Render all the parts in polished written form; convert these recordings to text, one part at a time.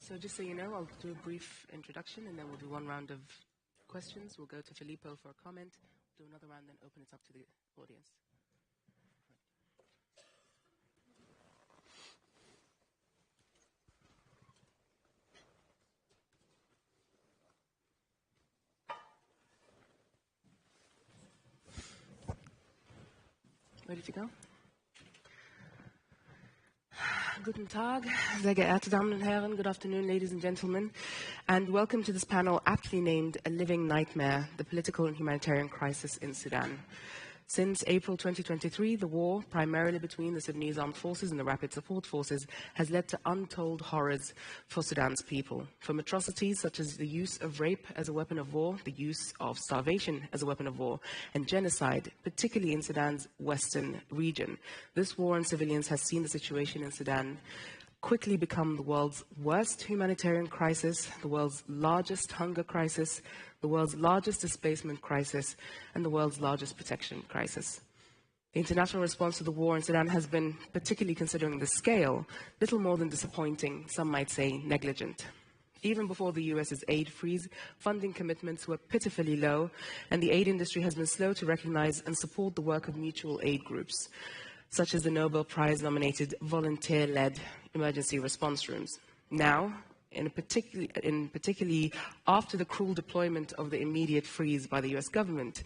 So just so you know, I'll do a brief introduction and then we'll do one round of questions. We'll go to Filippo for a comment, do another round, then open it up to the audience. Ready to go? Guten Tag, sehr geehrte Damen und Herren, good afternoon, ladies and gentlemen, and welcome to this panel aptly named A Living Nightmare, the Political and Humanitarian Crisis in Sudan. Since April 2023, the war, primarily between the Sudanese armed forces and the rapid support forces, has led to untold horrors for Sudan's people. From atrocities such as the use of rape as a weapon of war, the use of starvation as a weapon of war, and genocide, particularly in Sudan's western region. This war on civilians has seen the situation in Sudan quickly become the world's worst humanitarian crisis, the world's largest hunger crisis, the world's largest displacement crisis, and the world's largest protection crisis. The international response to the war in Sudan has been, particularly considering the scale, little more than disappointing, some might say negligent. Even before the US's aid freeze, funding commitments were pitifully low, and the aid industry has been slow to recognize and support the work of mutual aid groups, such as the Nobel Prize-nominated volunteer-led emergency response rooms. Now, particularly after the cruel deployment of the immediate freeze by the US government,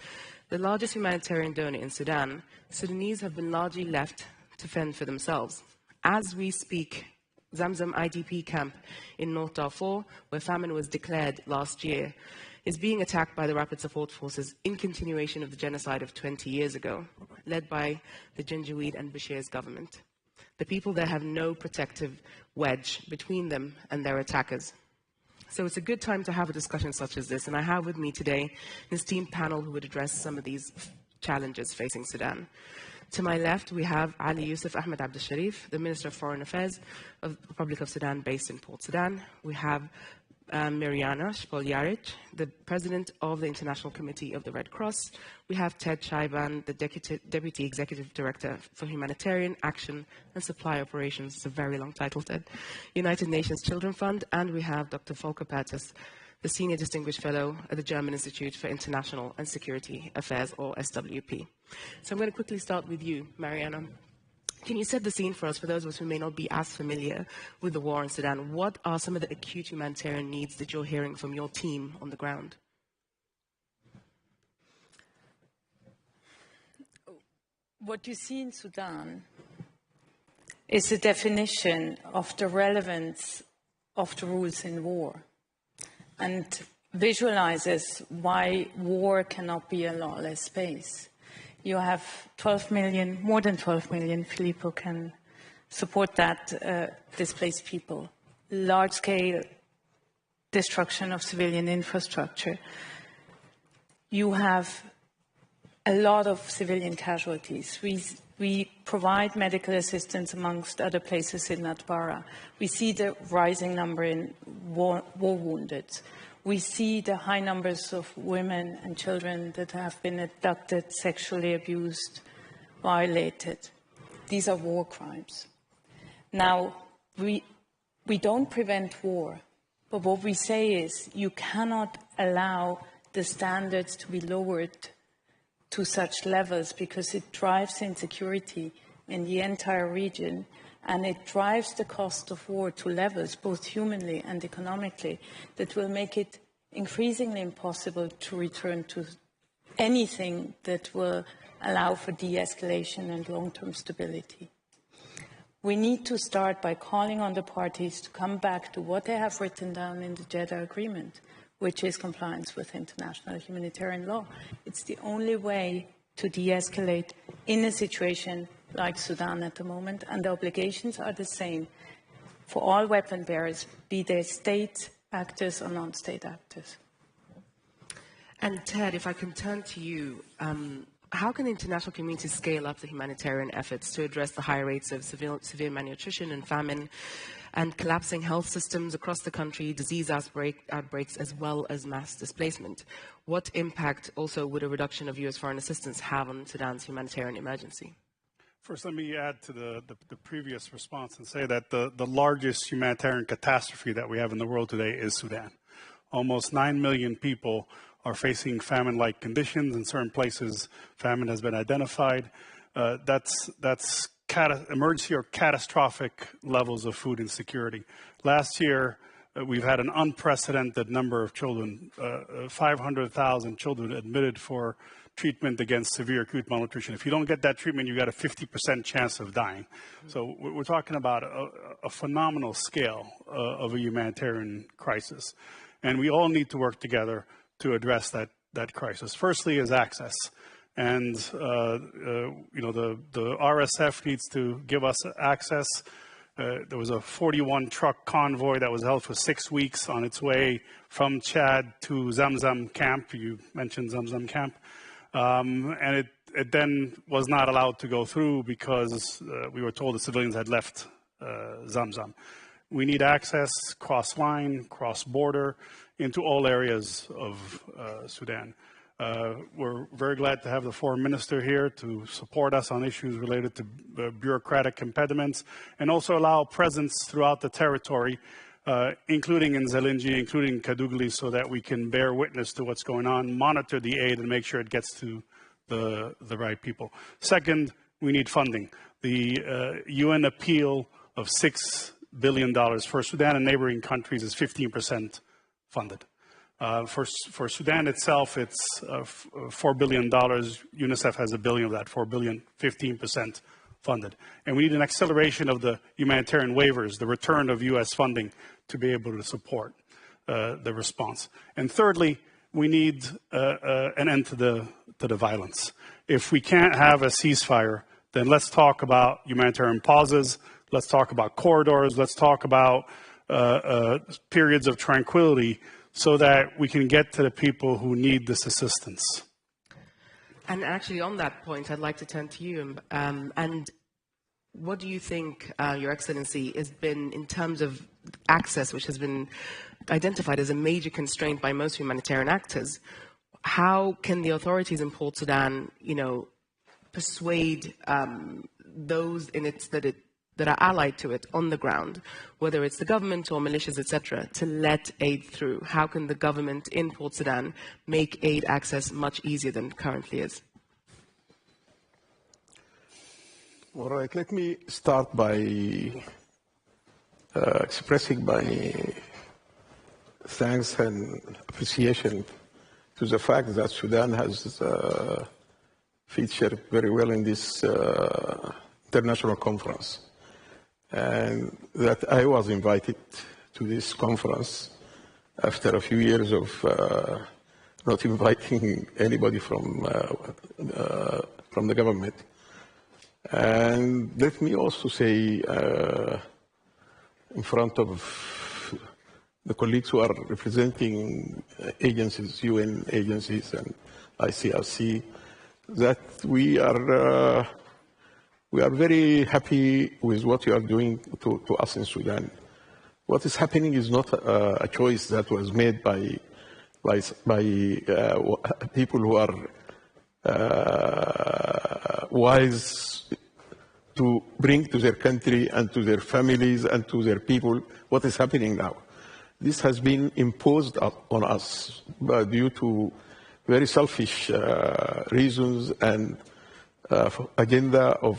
the largest humanitarian donor in Sudan, Sudanese have been largely left to fend for themselves. As we speak, Zamzam IDP camp in North Darfur, where famine was declared last year, is being attacked by the rapid support forces in continuation of the genocide of 20 years ago, led by the Janjaweed and Bashir's government. The people there have no protective wedge between them and their attackers. So it's a good time to have a discussion such as this, and I have with me today an esteemed panel who would address some of these challenges facing Sudan. To my left, we have Ali Yusuf Ahmed Abdel Sharif, the Minister of Foreign Affairs of the Republic of Sudan, based in Port Sudan. We have Mirjana Spoljaric, the President of the International Committee of the Red Cross. We have Ted Shaiban, the Deputy Executive Director for Humanitarian Action and Supply Operations. It's a very long title, Ted. United Nations Children Fund. And we have Dr. Volker Perthes, the Senior Distinguished Fellow at the German Institute for International and Security Affairs, or SWP. So I'm going to quickly start with you, Mirjana. Can you set the scene for us, for those of us who may not be as familiar with the war in Sudan? What are some of the acute humanitarian needs that you're hearing from your team on the ground? What you see in Sudan is a definition of the relevance of the rules in war and visualizes why war cannot be a lawless space. You have 12 million, more than 12 million, Filippo can support that, displaced people. Large-scale destruction of civilian infrastructure. You have a lot of civilian casualties. We provide medical assistance amongst other places in Atbara. We see the rising number in war wounded. We see the high numbers of women and children that have been abducted, sexually abused, violated. These are war crimes. Now, we don't prevent war, but what we say is you cannot allow the standards to be lowered to such levels because it drives insecurity in the entire region, and it drives the cost of war to levels, both humanly and economically, that will make it increasingly impossible to return to anything that will allow for de-escalation and long-term stability. We need to start by calling on the parties to come back to what they have written down in the Jeddah Agreement, which is compliance with international humanitarian law. It's the only way to de-escalate in a situation like Sudan at the moment, and the obligations are the same for all weapon bearers, be they state actors or non-state actors. And Ted, if I can turn to you, how can the international community scale up the humanitarian efforts to address the high rates of severe malnutrition and famine and collapsing health systems across the country, disease outbreaks, as well as mass displacement? What impact also would a reduction of US foreign assistance have on Sudan's humanitarian emergency? First, let me add to the previous response and say that the largest humanitarian catastrophe that we have in the world today is Sudan. Almost 9 million people are facing famine-like conditions. In certain places, famine has been identified. That's emergency or catastrophic levels of food insecurity. Last year, we've had an unprecedented number of children, 500,000 children admitted for treatment against severe acute malnutrition. If you don't get that treatment, you got a 50% chance of dying. So we're talking about a phenomenal scale of a humanitarian crisis. And we all need to work together to address that crisis. Firstly is access. And the RSF needs to give us access. There was a 41 truck convoy that was held for 6 weeks on its way from Chad to Zamzam camp. You mentioned Zamzam camp. And it then was not allowed to go through because we were told the civilians had left Zamzam. We need access cross-line, cross-border, into all areas of Sudan. We're very glad to have the foreign minister here to support us on issues related to bureaucratic impediments and also allow presence throughout the territory, including in Zelinji, including Kadugli, so that we can bear witness to what's going on, monitor the aid, and make sure it gets to the right people. Second, we need funding. The UN appeal of $6 billion for Sudan and neighboring countries is 15% funded. For Sudan itself, it's $4 billion. UNICEF has $1 billion of that, $4 billion, 15% funded. And we need an acceleration of the humanitarian waivers, the return of US funding to be able to support the response. And thirdly, we need an end to the violence. If we can't have a ceasefire, then let's talk about humanitarian pauses, let's talk about corridors, let's talk about periods of tranquility so that we can get to the people who need this assistance. And actually on that point, I'd like to turn to you. And what do you think, Your Excellency, has been in terms of access, which has been identified as a major constraint by most humanitarian actors? How can the authorities in Port Sudan, persuade those in it that are allied to it on the ground, whether it's the government or militias, etc., to let aid through? How can the government in Port Sudan make aid access much easier than it currently is? All right, let me start by expressing my thanks and appreciation to the fact that Sudan has featured very well in this international conference, and that I was invited to this conference after a few years of not inviting anybody from the government. And let me also say in front of the colleagues who are representing agencies, UN agencies and ICRC, that we are very happy with what you are doing to us in Sudan. What is happening is not a choice that was made by people who are wise to bring to their country and to their families and to their people what is happening now. This has been imposed on us due to very selfish reasons and agenda of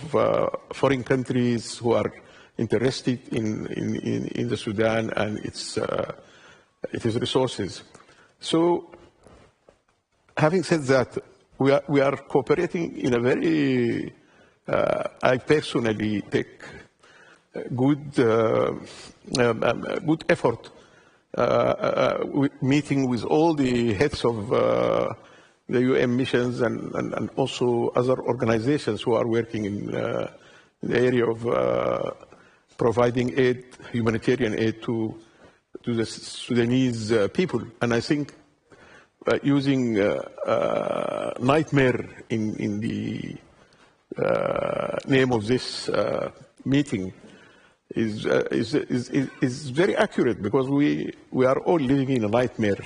foreign countries who are interested in the Sudan and its resources. So, having said that, we are cooperating in a very, I personally take good effort meeting with all the heads of the UN missions and also other organizations who are working in the area of providing aid, humanitarian aid to the Sudanese people. And I think using nightmare in the name of this meeting is very accurate, because we are all living in a nightmare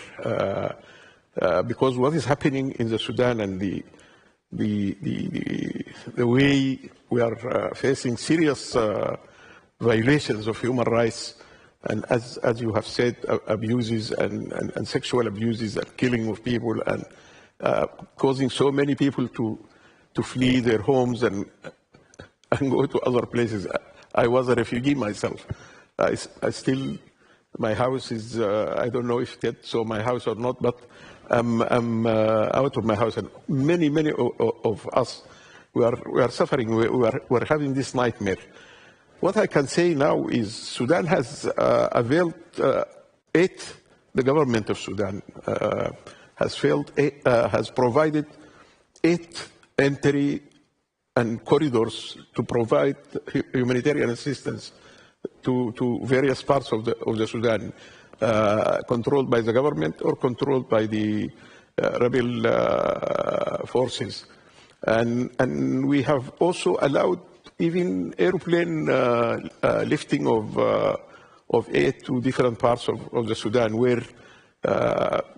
because what is happening in the Sudan and the the way we are facing serious violations of human rights, and as you have said, abuses and sexual abuses and killing of people, and causing so many people to flee their homes and go to other places. I was a refugee myself. I still, my house is, I don't know if Ted saw my house or not, but I'm out of my house, and many of us, we are suffering. We're having this nightmare. What I can say now is Sudan has availed the government of Sudan has provided 8 entry and corridors to provide humanitarian assistance to various parts of the Sudan, controlled by the government or controlled by the rebel forces. And we have also allowed even airplane lifting of aid to different parts of the Sudan where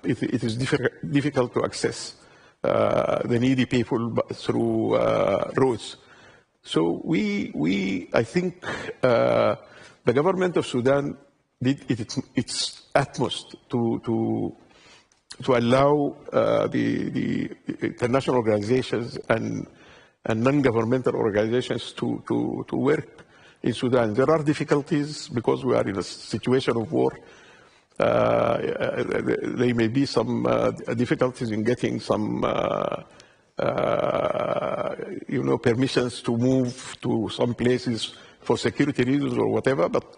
it is difficult to access the needy people through roads. So I think the government of Sudan did its utmost to allow the international organizations and non-governmental organizations to work in Sudan. There are difficulties because we are in a situation of war. There may be some difficulties in getting some, permissions to move to some places for security reasons or whatever. But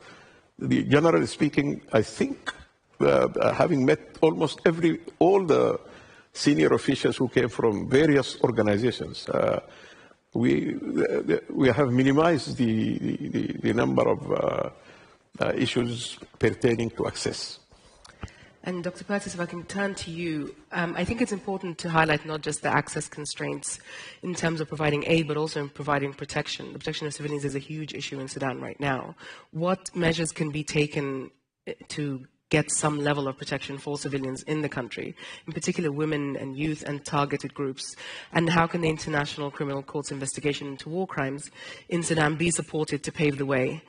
generally speaking, I think, having met almost all the senior officials who came from various organizations, we have minimized the number of issues pertaining to access. And Dr. Pertis, if I can turn to you, I think it's important to highlight not just the access constraints in terms of providing aid, but also in providing protection. The protection of civilians is a huge issue in Sudan right now. What measures can be taken to get some level of protection for civilians in the country, in particular women and youth and targeted groups? And how can the International Criminal Court's investigation into war crimes in Sudan be supported to pave the way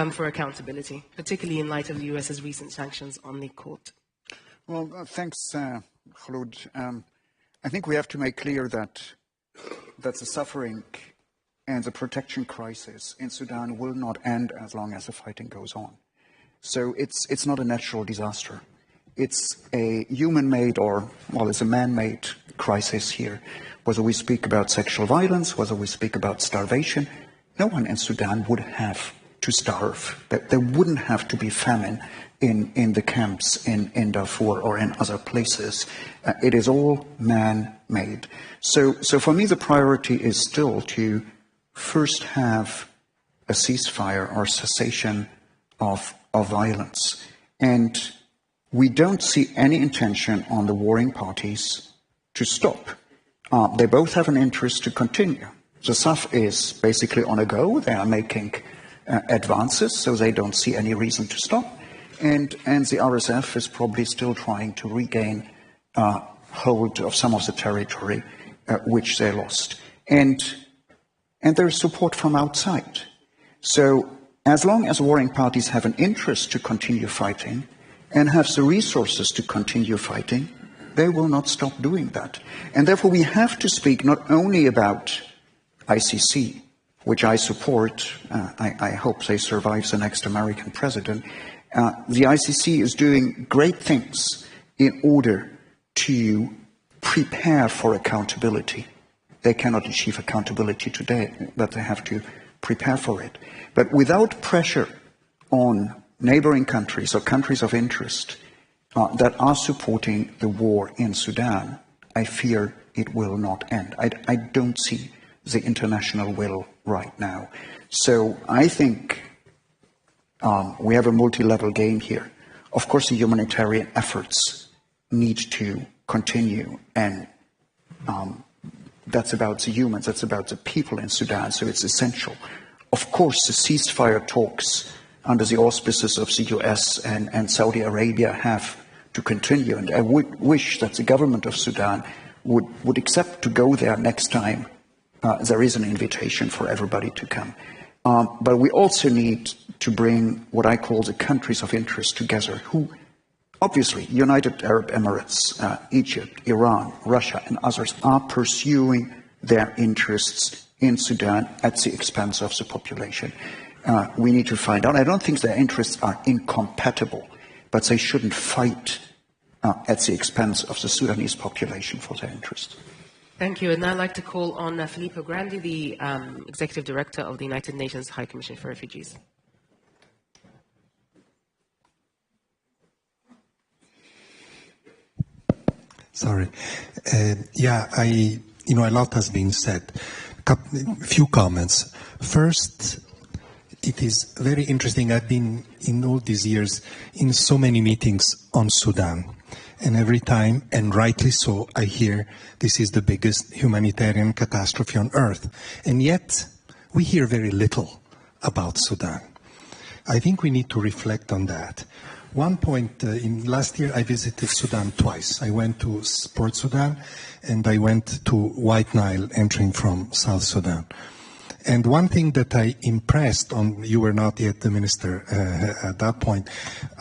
for accountability, particularly in light of the US's recent sanctions on the court? Well, thanks, Khulud. I think we have to make clear that the suffering and the protection crisis in Sudan will not end as long as the fighting goes on. So it's not a natural disaster. It's a human-made it's a man-made crisis here. Whether we speak about sexual violence, whether we speak about starvation, no one in Sudan would have to starve. There wouldn't have to be famine in the camps in Darfur or in other places. It is all man-made. So for me, the priority is still to first have a ceasefire or cessation of violence. And we don't see any intention on the warring parties to stop. They both have an interest to continue. The SAF is basically on a go. They are making advances, so they don't see any reason to stop. And the RSF is probably still trying to regain hold of some of the territory which they lost. And there's support from outside. So as long as warring parties have an interest to continue fighting and have the resources to continue fighting, they will not stop doing that. And therefore we have to speak not only about ICC, which I support. I hope they survive the next American president. The ICC is doing great things in order to prepare for accountability. They cannot achieve accountability today, but they have to prepare for it. But without pressure on neighboring countries or countries of interest that are supporting the war in Sudan, I fear it will not end. I don't see the international will right now. So I think we have a multi-level game here. Of course, the humanitarian efforts need to continue, and that's about the humans, that's about the people in Sudan, so it's essential. Of course, the ceasefire talks under the auspices of the US and Saudi Arabia have to continue, and I would wish that the government of Sudan would accept to go there next time, there is an invitation for everybody to come. But we also need to bring what I call the countries of interest together, who obviously United Arab Emirates, Egypt, Iran, Russia, and others are pursuing their interests in Sudan at the expense of the population. We need to find out. I don't think their interests are incompatible, but they shouldn't fight at the expense of the Sudanese population for their interests. Thank you. And now I'd like to call on Filippo Grandi, the Executive Director of the United Nations High Commission for Refugees. Sorry. A lot has been said. A few comments. First, it is very interesting. I've been in all these years in so many meetings on Sudan. And every time, and rightly so, I hear this is the biggest humanitarian catastrophe on earth. And yet, we hear very little about Sudan. I think we need to reflect on that. One point, last year I visited Sudan twice. I went to Port Sudan and I went to White Nile, entering from South Sudan. And one thing that I impressed on, you were not yet the minister at that point,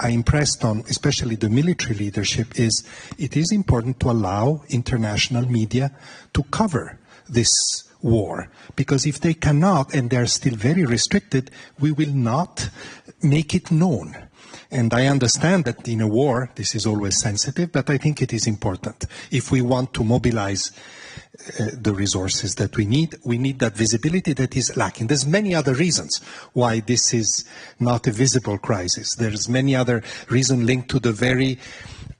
I impressed on especially the military leadership is it is important to allow international media to cover this war. Because if they cannot, and they're still very restricted, we will not make it known. And I understand that in a war, this is always sensitive, but I think it is important. If we want to mobilize the resources that we need that visibility that is lacking. There's many other reasons why this is not a visible crisis. There's many other reasons linked to the very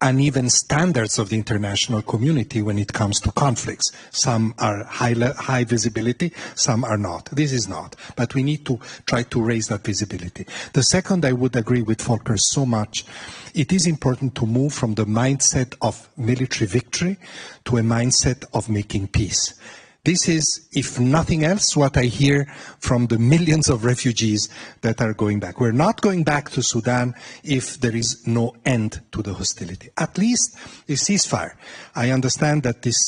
uneven standards of the international community when it comes to conflicts. Some are high visibility, some are not. This is not. But we need to try to raise that visibility. The second, I would agree with Volker so much. It is important to move from the mindset of military victory to a mindset of making peace. This is, if nothing else, what I hear from the millions of refugees that are going back. We're not going back to Sudan if there is no end to the hostility. At least a ceasefire. I understand that this,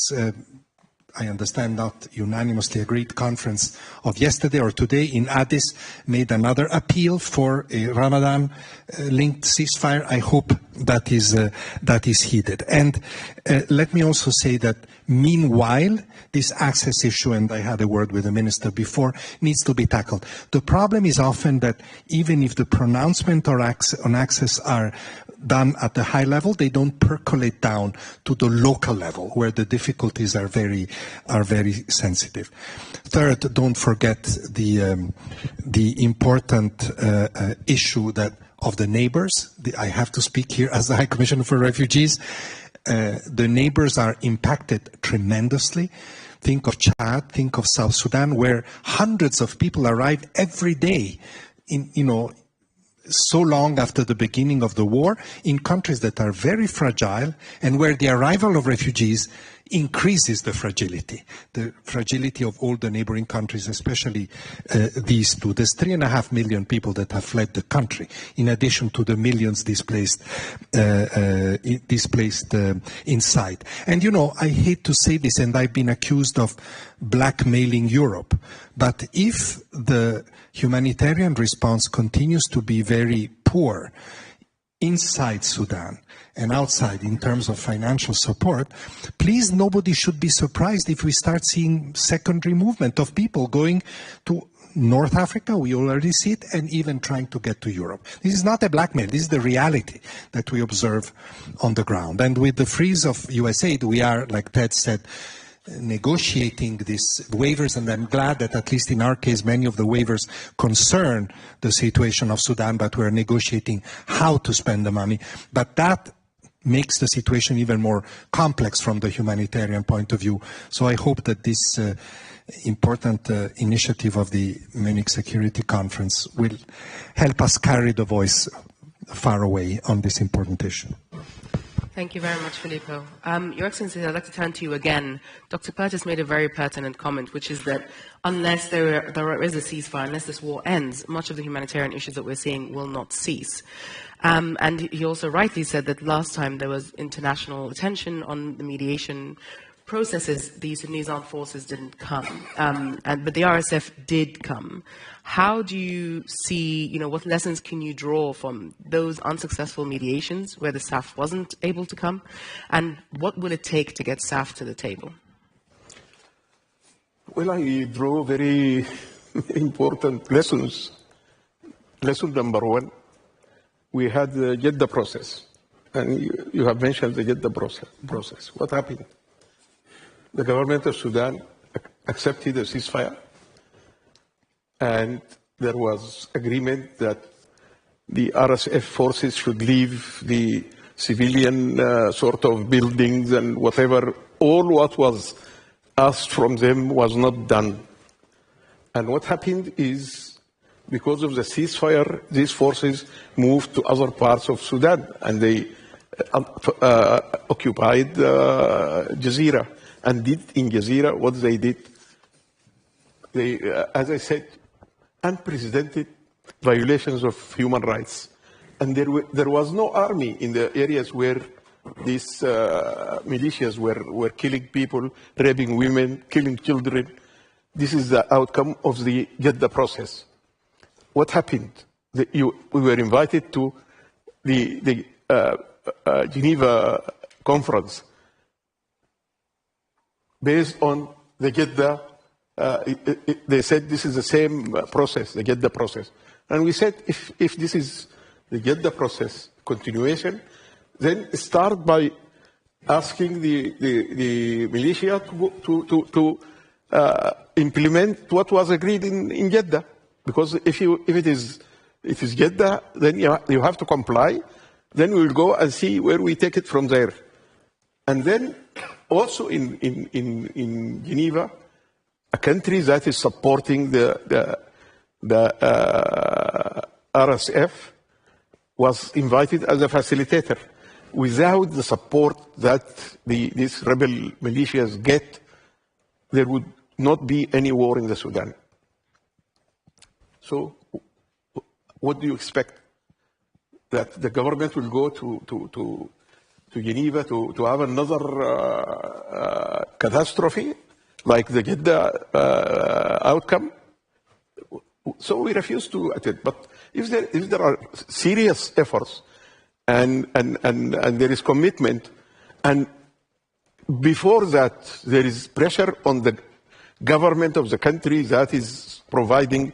not unanimously agreed conference of yesterday or today in Addis made another appeal for a Ramadan-linked ceasefire. I hope that is heeded. And let me also say that meanwhile, this access issue, and I had a word with the minister before, needs to be tackled. The problem is often that even if the pronouncement on access are done at the high level, they don't percolate down to the local level where the difficulties are very sensitive. Third, don't forget the important issue of the neighbors. I have to speak here as the High Commissioner for Refugees. The neighbors are impacted tremendously. Think of Chad, think of South Sudan, where hundreds of people arrive every day so long after the beginning of the war in countries that are very fragile and where the arrival of refugees increases the fragility of all the neighboring countries, especially these two. There's 3.5 million people that have fled the country, in addition to the millions displaced inside. And I hate to say this, and I've been accused of blackmailing Europe, but if the humanitarian response continues to be very poor inside Sudan and outside in terms of financial support, please, nobody should be surprised if we start seeing secondary movement of people going to North Africa, we already see it, and even trying to get to Europe. This is not a blackmail, this is the reality that we observe on the ground. And with the freeze of USAID, we are, like Ted said, negotiating these waivers, and I'm glad that at least in our case many of the waivers concern the situation of Sudan, but we're negotiating how to spend the money. But that makes the situation even more complex from the humanitarian point of view. So I hope that this important initiative of the Munich Security Conference will help us carry the voice far away on this important issue. Thank you very much, Filippo. Your Excellency, I'd like to turn to you again. Dr. Purtis made a very pertinent comment, which is that unless there is a ceasefire, unless this war ends, much of the humanitarian issues that we're seeing will not cease. And he also rightly said that last time there was international attention on the mediation processes, the Sudanese armed forces didn't come, but the RSF did come. How do you see, what lessons can you draw from those unsuccessful mediations where the SAF wasn't able to come, and what will it take to get SAF to the table? Well, I draw very important lessons. Lesson number one, we had the Jeddah process, and you have mentioned the Jeddah process. What happened? The government of Sudan accepted a ceasefire, and there was agreement that the RSF forces should leave the civilian sort of buildings and whatever. All what was asked from them was not done. And what happened is, because of the ceasefire, these forces moved to other parts of Sudan, and they occupied Jazeera. And did in Jazeera what they did. They, as I said, unprecedented violations of human rights. And there was no army in the areas where these militias were killing people, raping women, killing children. This is the outcome of the Jeddah process. What happened? We were invited to the Geneva conference. Based on the Jeddah, they said this is the same process, the Jeddah process. And we said, if this is the Jeddah process continuation, then start by asking the militia to implement what was agreed in Jeddah. Because if it is Jeddah, then you have to comply. Then we'll go and see where we take it from there. And then also in Geneva, a country that is supporting the RSF was invited as a facilitator. Without the support that these rebel militias get, there would not be any war in the Sudan. So, what do you expect? That the government will go to Geneva to have another catastrophe like the Jeddah outcome? So we refuse to attend. But if there are serious efforts and there is commitment, and before that there is pressure on the government of the country that is providing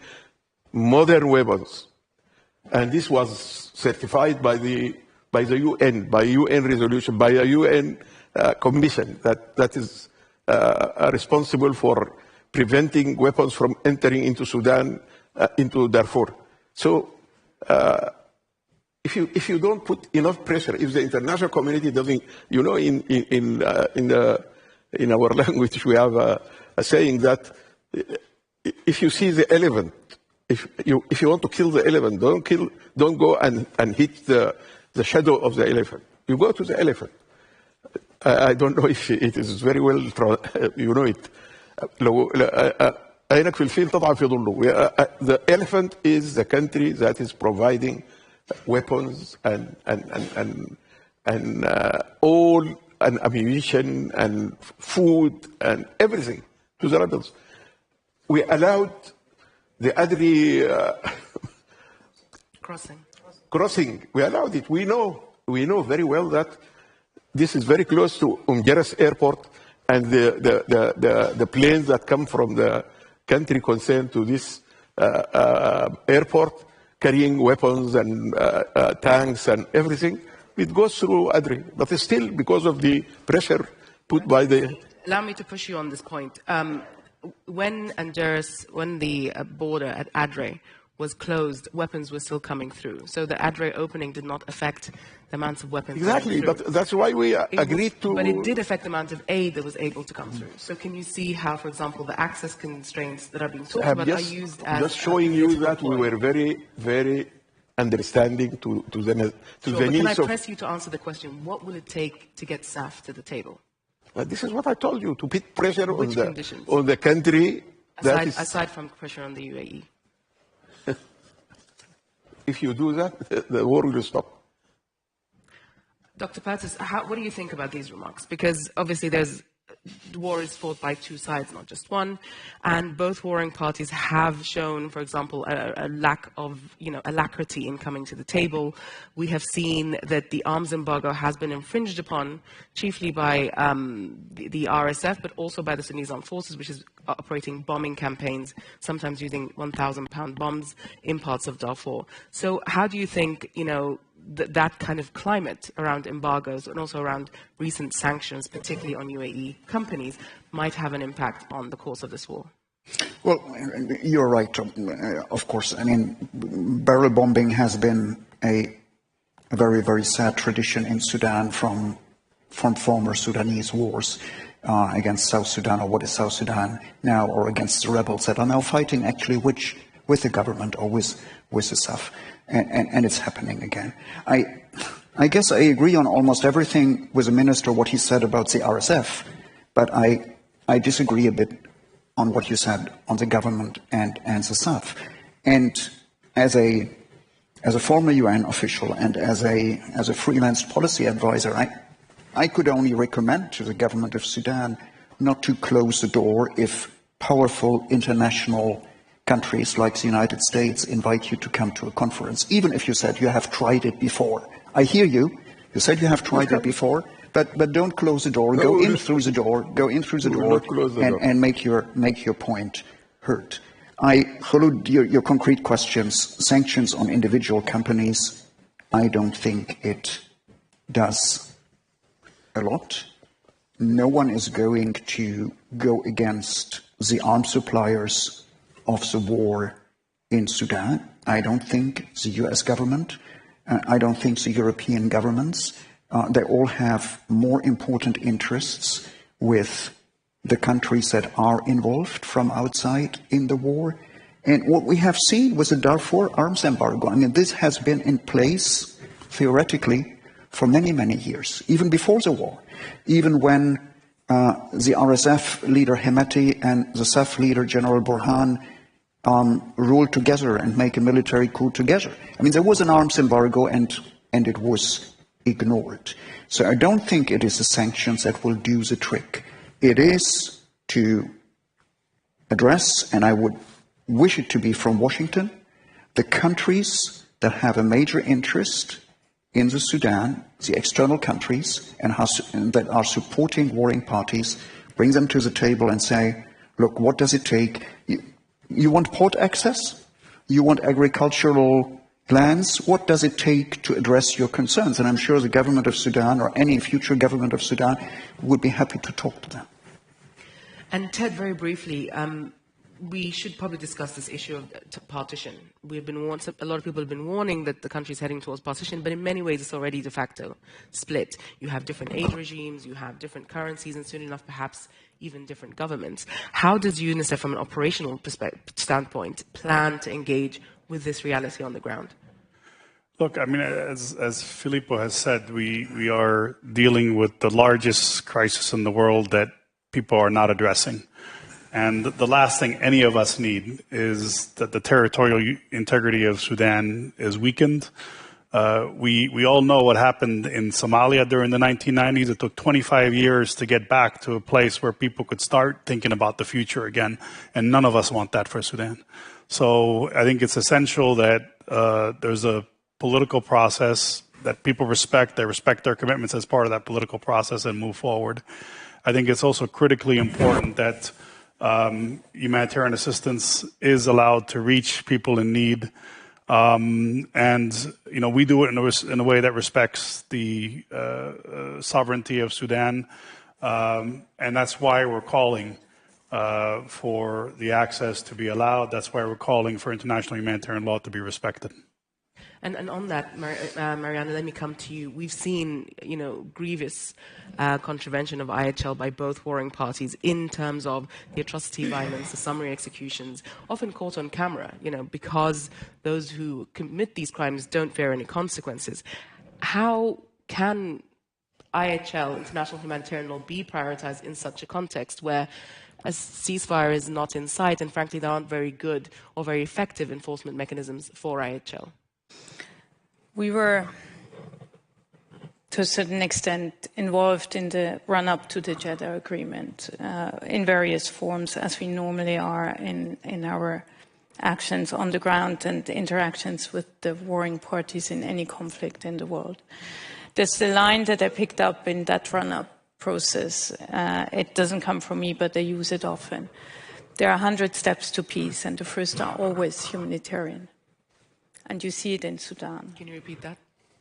modern weapons, and this was certified by the UN, by UN resolution, by a UN commission that is responsible for preventing weapons from entering into Sudan, into Darfur. So if you don't put enough pressure, if the international community doesn't, in our language we have a saying that if you see the elephant, if you want to kill the elephant, don't go and hit the shadow of the elephant. You go to the elephant. I don't know if it is very well, you know it. عينك في الفيل تضع في ظله. The elephant is the country that is providing weapons and all and ammunition and food and everything to the rebels. We allowed the Adri crossing. We allowed it. We know very well that this is very close to Umjeras airport, and the planes that come from the country concerned to this airport carrying weapons and tanks and everything, it goes through Adri. But still, because of the pressure put by the... Allow me to push you on this point. When the border at Adre was closed, weapons were still coming through. So the Adre opening did not affect the amount of weapons. Exactly, but that's why we agreed to... But it did affect the amount of aid that was able to come through. So can you see how, for example, the access constraints that are being talked about are used as... Just showing you that we were very, very understanding to the needs of... Can I press you to answer the question, what will it take to get SAF to the table? This is what I told you, to put pressure on the country... Aside from pressure on the UAE. If you do that, the war will stop. Dr. Pattis, what do you think about these remarks? Because obviously there's the war is fought by two sides, not just one, and both warring parties have shown, for example, a lack of, alacrity in coming to the table. We have seen that the arms embargo has been infringed upon, chiefly by the RSF, but also by the Sudanese Armed Forces, which is operating bombing campaigns, sometimes using 1,000-pound bombs in parts of Darfur. So how do you think, that kind of climate around embargoes and also around recent sanctions, particularly on UAE companies, might have an impact on the course of this war? Well, you're right, of course. I mean, barrel bombing has been a very, very sad tradition in Sudan from former Sudanese wars against South Sudan, or what is South Sudan now, or against the rebels that are now fighting actually with the government or with the SAF. And it's happening again. I guess I agree on almost everything with the minister, what he said about the RSF, but I disagree a bit on what you said on the government and the SAF. And as a former UN official and as a freelance policy advisor, I could only recommend to the government of Sudan not to close the door if powerful international countries like the United States invite you to come to a conference, even if you said you have tried it before. I hear you. You said you have tried it before, but don't close the door. Go in through the door. Go in through the door and make your point heard. Khulud, your concrete questions, sanctions on individual companies, I don't think it does a lot. No one is going to go against the arms suppliers of the war in Sudan. I don't think the US government, I don't think the European governments, they all have more important interests with the countries that are involved from outside in the war. And what we have seen with the Darfur arms embargo, I mean, this has been in place theoretically for many, many years, even before the war, even when the RSF leader Hemeti and the SAF leader General Burhan rule together and make a military coup together. I mean, there was an arms embargo and it was ignored. So I don't think it is the sanctions that will do the trick. It is to address, and I would wish it to be from Washington, the countries that have a major interest in the Sudan, the external countries, and that are supporting warring parties, bring them to the table and say, look, what does it take? You want port access? You want agricultural lands? What does it take to address your concerns? And I'm sure the government of Sudan or any future government of Sudan would be happy to talk to them. And Ted, very briefly, we should probably discuss this issue of partition. We've been warned, a lot of people have been warning that the country is heading towards partition, but in many ways it's already de facto split. You have different aid regimes, you have different currencies, and soon enough perhaps even different governments. How does UNICEF, from an operational standpoint, plan to engage with this reality on the ground? Look, I mean, as Filippo has said, we are dealing with the largest crisis in the world that people are not addressing. And the last thing any of us need is that the territorial integrity of Sudan is weakened. We all know what happened in Somalia during the 1990s. It took 25 years to get back to a place where people could start thinking about the future again. And none of us want that for Sudan. So I think it's essential that there's a political process that people respect. They respect their commitments as part of that political process and move forward. I think it's also critically important that humanitarian assistance is allowed to reach people in need. And, you know, we do it in a way that respects the sovereignty of Sudan. And that's why we're calling for the access to be allowed. That's why we're calling for international humanitarian law to be respected. And on that, Mariana, let me come to you. We've seen, you know, grievous contravention of IHL by both warring parties in terms of the atrocity violence, the summary executions, often caught on camera, you know, because those who commit these crimes don't fear any consequences. How can IHL, international humanitarian law, be prioritized in such a context where a ceasefire is not in sight and, frankly, there aren't very good or very effective enforcement mechanisms for IHL? We were to a certain extent, involved in the run-up to the Jeddah Agreement in various forms, as we normally are in our actions on the ground and interactions with the warring parties in any conflict in the world. There's the line that I picked up in that run-up process. It doesn't come from me, but I use it often. There are 100 steps to peace, and the first are always humanitarian. And you see it in Sudan. Can you repeat that?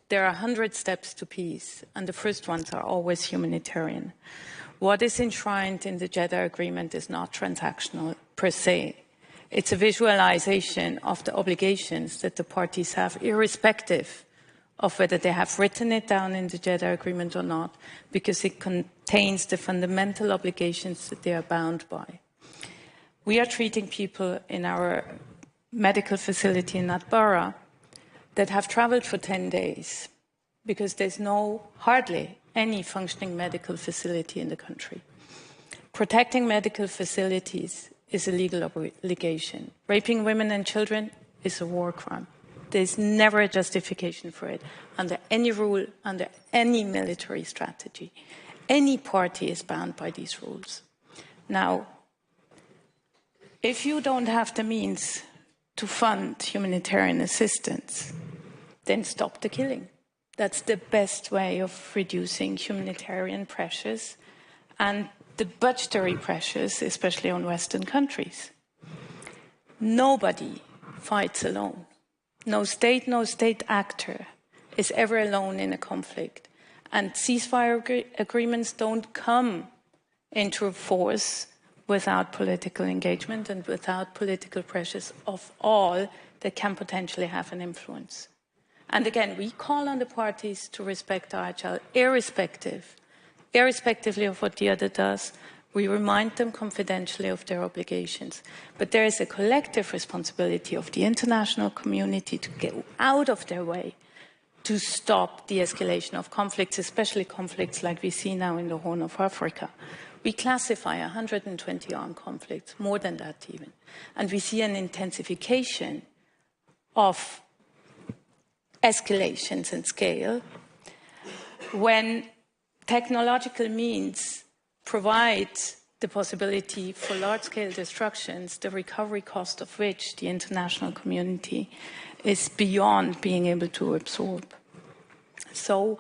There are 100 steps to peace, and the first ones are always humanitarian. What is enshrined in the Jeddah Agreement is not transactional per se. It's a visualization of the obligations that the parties have, irrespective of whether they have written it down in the Jeddah Agreement or not, because it contains the fundamental obligations that they are bound by. We are treating people in our medical facility in Atbara that have traveled for 10 days because there's hardly any functioning medical facility in the country. Protecting medical facilities is a legal obligation. Raping women and children is a war crime. There's never a justification for it under any rule, under any military strategy. Any party is bound by these rules. Now, if you don't have the means to fund humanitarian assistance, then stop the killing. That's the best way of reducing humanitarian pressures and the budgetary pressures, especially on Western countries. Nobody fights alone. No state actor is ever alone in a conflict. And ceasefire agreements don't come into force without political engagement and without political pressures of all that can potentially have an influence. And again, we call on the parties to respect IHL, irrespectively of what the other does. We remind them confidentially of their obligations. But there is a collective responsibility of the international community to get out of their way to stop the escalation of conflicts, especially conflicts like we see now in the Horn of Africa. We classify 120 armed conflicts, more than that even. And we see an intensification of escalations in scale when technological means provide the possibility for large-scale destructions, the recovery cost of which the international community is beyond being able to absorb. So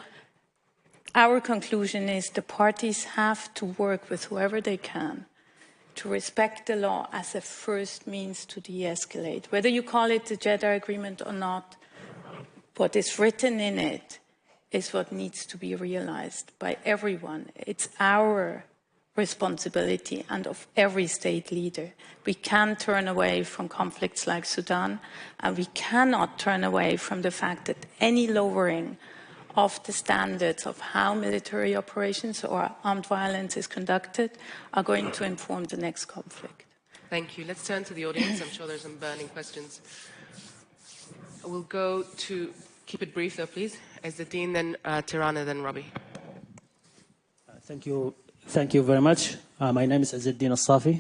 our conclusion is the parties have to work with whoever they can to respect the law as a first means to de-escalate. Whether you call it the Jeddah Agreement or not, what is written in it is what needs to be realized by everyone. It's our responsibility and of every state leader. We can't turn away from conflicts like Sudan, and we cannot turn away from the fact that any lowering of the standards of how military operations or armed violence is conducted are going to inform the next conflict. Thank you. Let's turn to the audience. I'm sure there's some burning questions. We'll go to, keep it brief though, please. Ezzeddine, then Tirana, then Robbie. Thank you. Thank you very much. My name is Ezzeddine Al-Safi.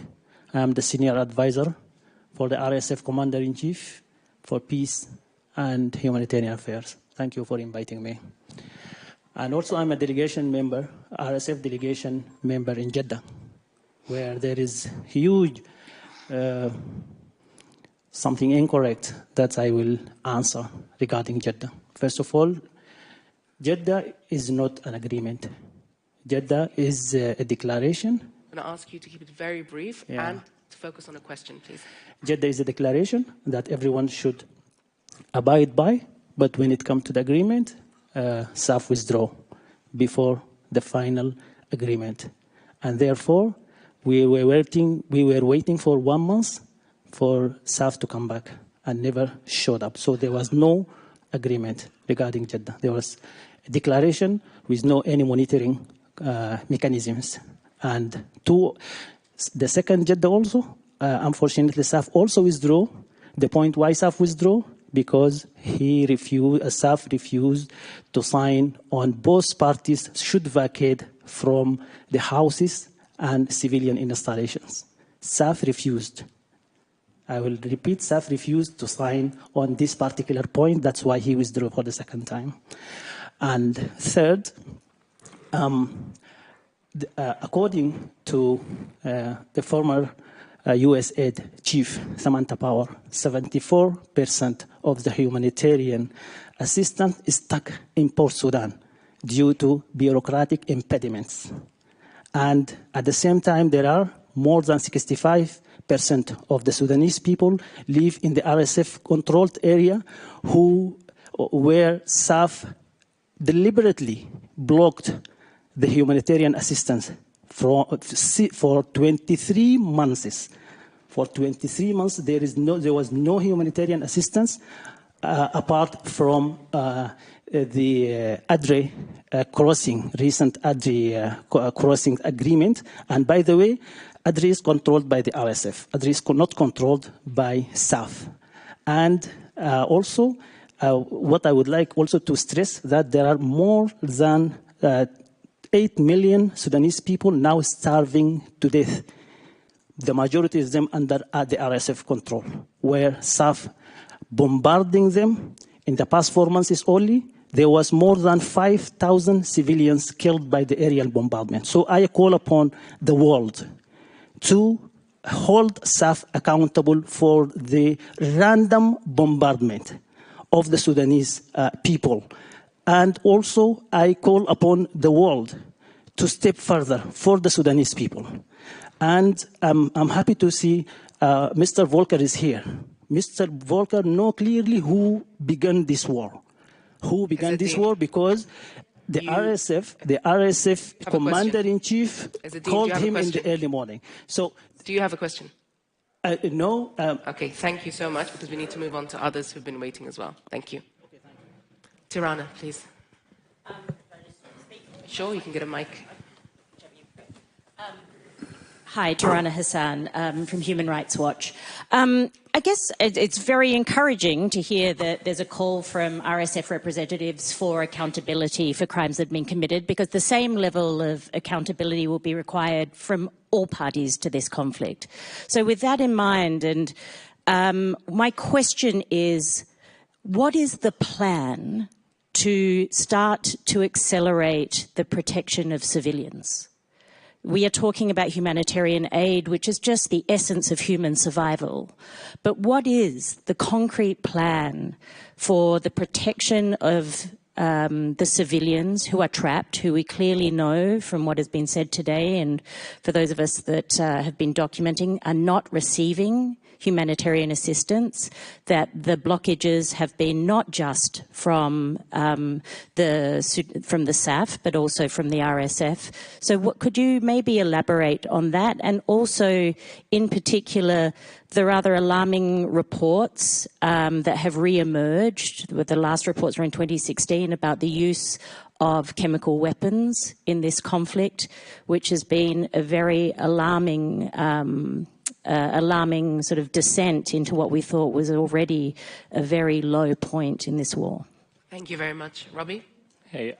I am the Senior Advisor for the RSF Commander-in-Chief for Peace and Humanitarian Affairs. Thank you for inviting me. And also I'm a delegation member, RSF delegation member in Jeddah, where there is huge something incorrect that I will answer regarding Jeddah. First of all, Jeddah is not an agreement. Jeddah is a declaration. I'm going to ask you to keep it very brief and to focus on a question, please. Jeddah is a declaration that everyone should abide by, but when it comes to the agreement, SAF withdraw before the final agreement. And therefore, we were waiting for 1 month for SAF to come back and never showed up. So there was no agreement regarding Jeddah. There was a declaration with no any monitoring mechanisms. And the second Jeddah also, unfortunately, SAF also withdrew. The point why SAF withdrew, because SAF refused to sign on both parties should vacate from the houses and civilian installations. SAF refused. I will repeat, SAF refused to sign on this particular point. That's why he withdrew for the second time. And third, according to the former USAID chief, Samantha Power, 74% of the humanitarian assistance is stuck in Port Sudan due to bureaucratic impediments. And at the same time, there are more than 65% of the Sudanese people live in the RSF-controlled area where SAF deliberately blocked the humanitarian assistance for 23 months. For 23 months, there was no humanitarian assistance apart from the Adre crossing, recent Adre crossing agreement. And by the way, Adre is controlled by the RSF. Adre is not controlled by SAF. And also, what I would like also to stress that there are more than 8 million Sudanese people now starving to death. The majority of them under the RSF control, where SAF bombarding them. In the past 4 months only, there was more than 5,000 civilians killed by the aerial bombardment. So I call upon the world to hold SAF accountable for the random bombardment of the Sudanese people. And also, I call upon the world to step further for the Sudanese people. And I'm happy to see Mr. Volker is here. Mr. Volker knows clearly who began this war. Who began this war? Because the RSF commander-in-chief called him in the early morning. So, do you have a question? No. Okay, thank you so much, because we need to move on to others who've been waiting as well. Thank you. Tirana, please. Sure, you can get a mic. Hi, Tirana Hassan from Human Rights Watch. I guess it's very encouraging to hear that there's a call from RSF representatives for accountability for crimes that have been committed, because the same level of accountability will be required from all parties to this conflict. So with that in mind, and my question is, what is the plan to start to accelerate the protection of civilians? We are talking about humanitarian aid, which is just the essence of human survival. But what is the concrete plan for the protection of the civilians who are trapped, who we clearly know from what has been said today, and for those of us that have been documenting, are not receiving humanitarian assistance, that the blockages have been not just from the SAF, but also from the RSF. So could you maybe elaborate on that? And also, in particular, the rather alarming reports that have re-emerged, the last reports were in 2016, about the use of chemical weapons in this conflict, which has been a very alarming sort of descent into what we thought was already a very low point in this war. Thank you very much. Robbie? Hey,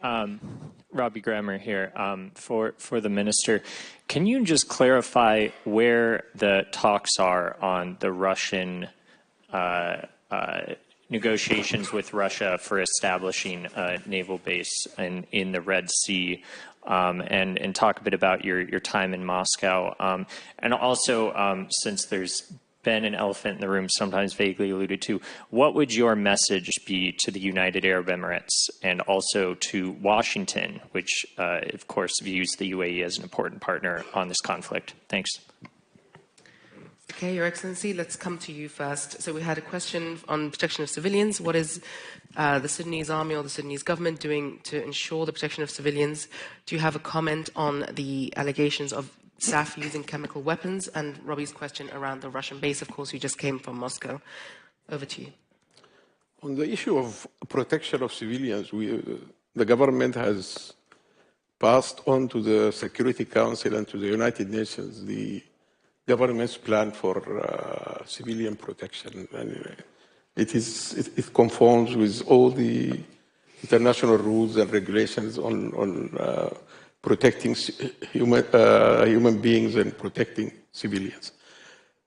Robbie Grammer here for the Minister. Can you just clarify where the talks are on the Russian negotiations with Russia for establishing a naval base in the Red Sea? And talk a bit about your time in Moscow. And also, since there's been an elephant in the room, sometimes vaguely alluded to, what would your message be to the United Arab Emirates and also to Washington, which, of course, views the UAE as an important partner on this conflict? Thanks. Okay, Your Excellency, let's come to you first. So we had a question on protection of civilians. What is the Sudanese army or the Sudanese government doing to ensure the protection of civilians? Do you have a comment on the allegations of SAF using chemical weapons? And Robbie's question around the Russian base, of course, you just came from Moscow. Over to you. On the issue of protection of civilians, the government has passed on to the Security Council and to the United Nations the government's plan for civilian protection. And it conforms with all the international rules and regulations on protecting human beings and protecting civilians.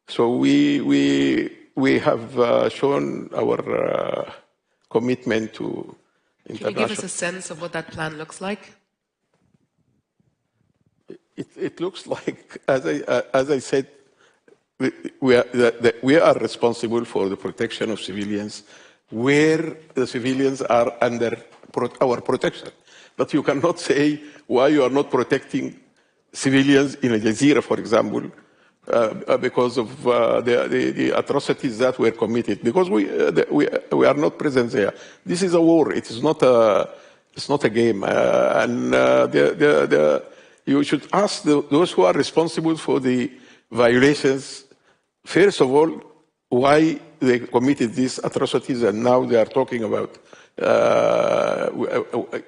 So we have shown our commitment to Can you give us a sense of what that plan looks like? It looks like, as I said, we are responsible for the protection of civilians where the civilians are under our protection. But you cannot say why you are not protecting civilians in a Jazeera, for example, because of the atrocities that were committed. Because we are not present there. This is a war. It is not a game. You should ask those who are responsible for the violations, first of all, why they committed these atrocities, and now they are talking about.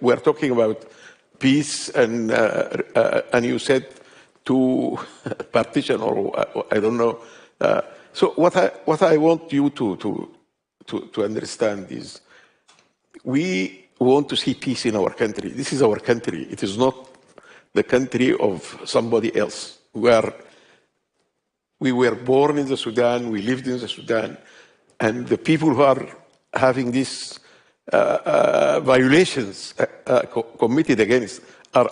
We are talking about peace, and you said to partition, or I don't know. So what I want you to understand is, we want to see peace in our country. This is our country. It is not the country of somebody else. We were born in the Sudan, we lived in the Sudan, and the people who are having these violations committed against are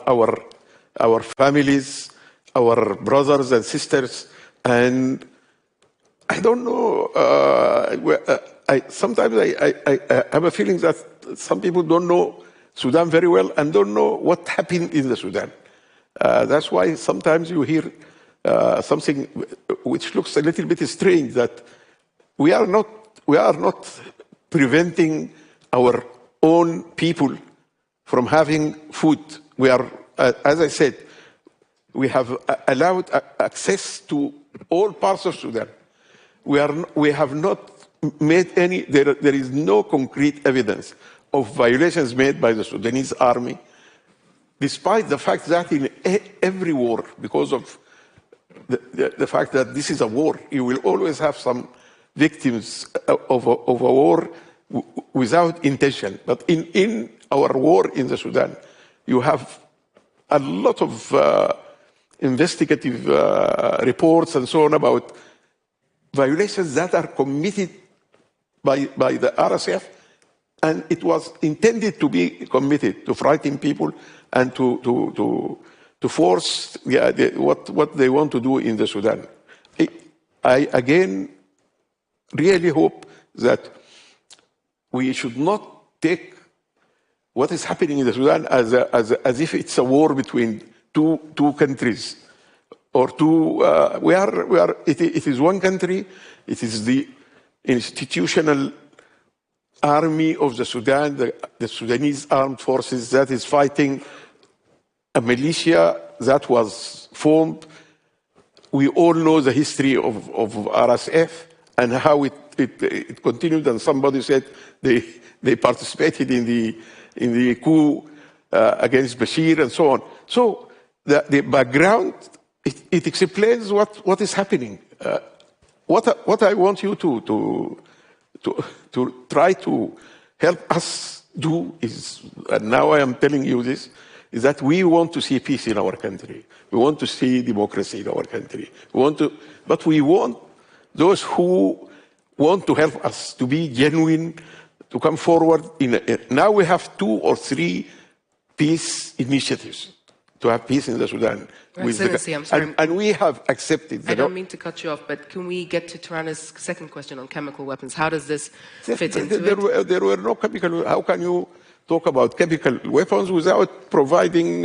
our families, our brothers and sisters, and I don't know. Sometimes I have a feeling that some people don't know Sudan very well and don't know what happened in the Sudan. That's why sometimes you hear something which looks a little bit strange, that we are not preventing our own people from having food. We are, as I said, we have allowed access to all parts of Sudan. We have not made any. There is no concrete evidence of violations made by the Sudanese army, despite the fact that in every war, because of the fact that this is a war, you will always have some victims of a war without intention. But in our war in the Sudan, you have a lot of investigative reports and so on about violations that are committed by the RSF, and it was intended to be committed to frighten people and to force what they want to do in the Sudan. I again really hope that we should not take what is happening in the Sudan as if it's a war between two countries or two. It is one country. It is the institutional army of the Sudan, the Sudanese armed forces, that is fighting a militia that was formed. We all know the history of RSF and how it continued. And somebody said they participated in the coup against Bashir and so on. So the background, it explains what is happening. What I want you to try to help us do is, and now I am telling you this, is that we want to see peace in our country. We want to see democracy in our country. But we want those who want to help us to be genuine, to come forward. Now we have 2 or 3 peace initiatives to have peace in the Sudan. Excellency, I'm sorry. And we have accepted. I don't mean to cut you off, but can we get to Tarana's second question on chemical weapons? How does this fit into it? There were no chemical. How can you talk about chemical weapons without providing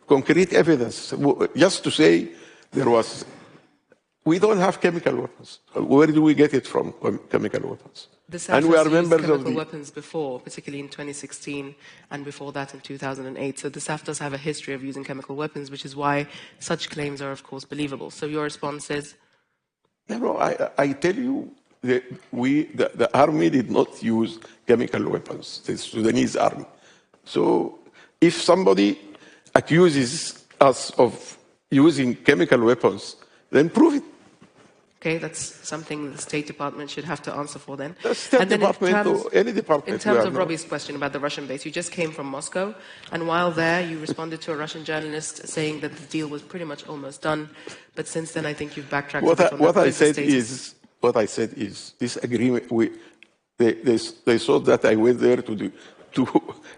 concrete evidence? Just to say there was. We don't have chemical weapons. Where do we get it from, chemical weapons? The South has used chemical weapons before, particularly in 2016 and before that in 2008. So the SAF does have a history of using chemical weapons, which is why such claims are, of course, believable. So your response is? No, I tell you, the army did not use chemical weapons, the Sudanese army. So if somebody accuses us of using chemical weapons, then prove it. Okay, that's something the State Department should have to answer for then. The State Department or any department. In terms of Robbie's question about the Russian base, you just came from Moscow, and while there you responded to a Russian journalist saying that the deal was pretty much almost done, but since then I think you've backtracked a bit on what I said is this agreement, they thought that I went there to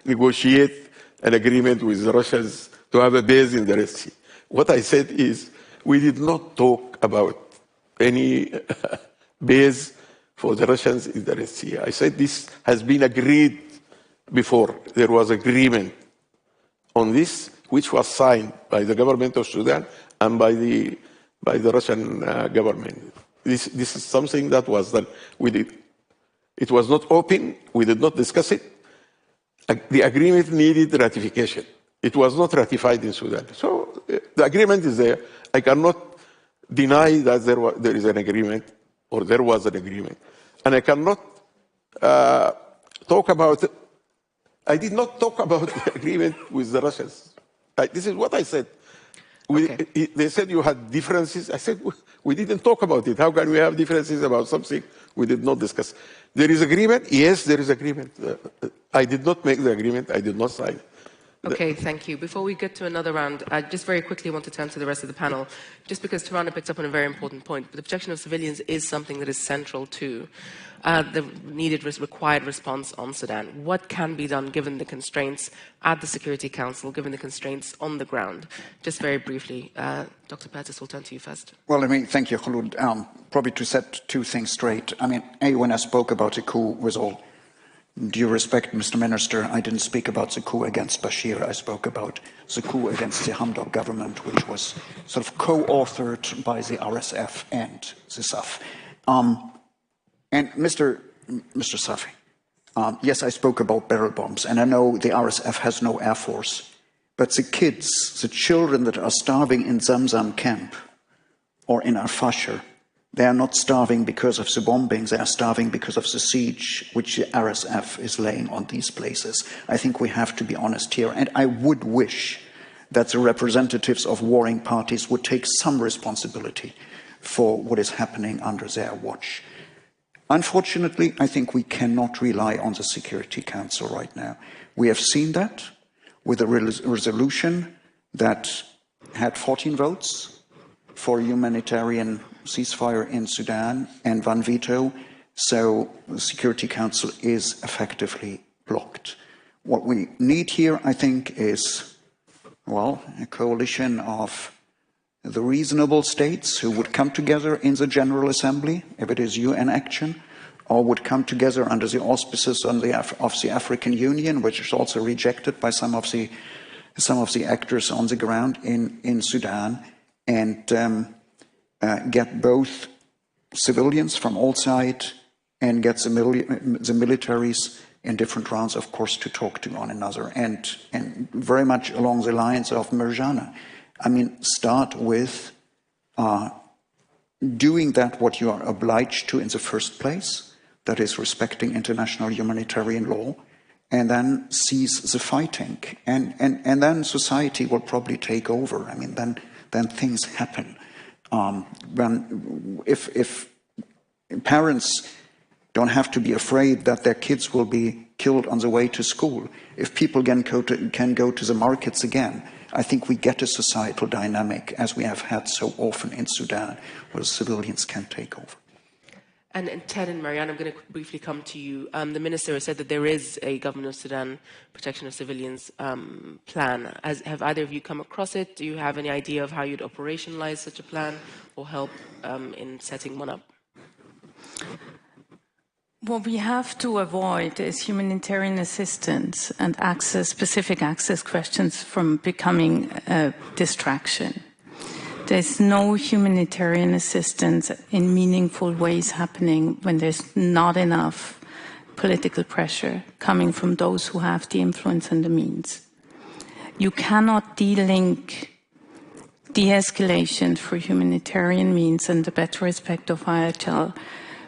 negotiate an agreement with the Russians to have a base in the Red Sea. What I said is, we did not talk about any base for the Russians in the Red Sea. I said this has been agreed before. There was agreement on this, which was signed by the government of Sudan and by the Russian government. This is something that was done. It was not open. We did not discuss it. The agreement needed ratification. It was not ratified in Sudan. So the agreement is there. I cannot deny that there is an agreement, or there was an agreement. And I cannot talk about it. I did not talk about the agreement with the Russians. This is what I said. They said you had differences. I said, we didn't talk about it. How can we have differences about something we did not discuss? There is agreement? Yes, there is agreement. I did not make the agreement. I did not sign it. Okay, thank you. Before we get to another round, I just very quickly want to turn to the rest of the panel, just because Tarana picked up on a very important point. The protection of civilians is something that is central to the needed required response on Sudan. What can be done given the constraints at the Security Council, given the constraints on the ground? Just very briefly, Dr. Pertis, we'll turn to you first. Well, thank you, Khulud. Probably to set two things straight. When I spoke about the coup, with all due respect, Mr. Minister, I didn't speak about the coup against Bashir. I spoke about the coup against the Hamdok government, which was sort of co-authored by the RSF and the SAF. And Mr. Safi, yes, I spoke about barrel bombs, and I know the RSF has no air force, but the kids, the children that are starving in Zamzam camp or in Al-Fashir, they are not starving because of the bombings, they are starving because of the siege which the RSF is laying on these places. I think we have to be honest here, and I would wish that the representatives of warring parties would take some responsibility for what is happening under their watch. Unfortunately, I think we cannot rely on the Security Council right now. We have seen that with a resolution that had 14 votes for humanitarian ceasefire in Sudan and one veto, so the Security Council is effectively blocked. What we need here, I think, is, well, a coalition of the reasonable states who would come together in the General Assembly, if it is UN action, or would come together under the auspices of the African Union, which is also rejected by some of the actors on the ground in Sudan, and get both civilians from all sides and get the militaries in different rounds, of course, to talk to one another. And very much along the lines of Mirjana, start with doing that what you are obliged to in the first place, that is respecting international humanitarian law, and then cease the fighting. And then society will probably take over. Then things happen. If parents don't have to be afraid that their kids will be killed on the way to school, if people can go to the markets again, I think we get a societal dynamic, as we have had so often in Sudan, where civilians can take over. And Ted and Marianne, I'm going to briefly come to you. The minister has said that there is a Government of Sudan Protection of Civilians plan. Have either of you come across it? Do you have any idea of how you'd operationalize such a plan or help in setting one up? What we have to avoid is humanitarian assistance and specific access questions from becoming a distraction. There's no humanitarian assistance in meaningful ways happening when there's not enough political pressure coming from those who have the influence and the means. You cannot de-link de-escalation for humanitarian means and the better respect of IHL